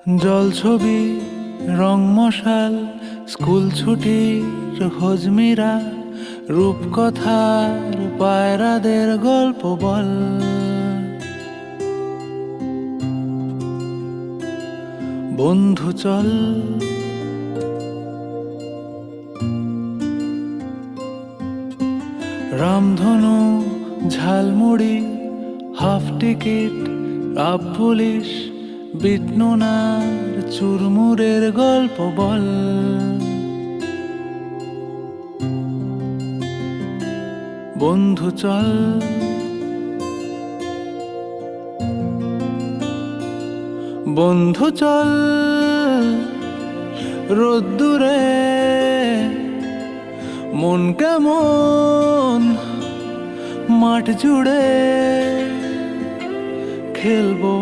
জল ছবি রং মশাল স্কুল ছুটির হজমিরা রূপকথার পায়রাদের গল্প বল। বন্ধু চল রামধনু ঝালমুড়ি হাফ টিকিট আপ পুলিশ বিটনুনার চুরমুরের গল্প বল। বন্ধু চল বন্ধু চল রোদ্দুরে মন কেমন মাঠ জুড়ে খেলবো।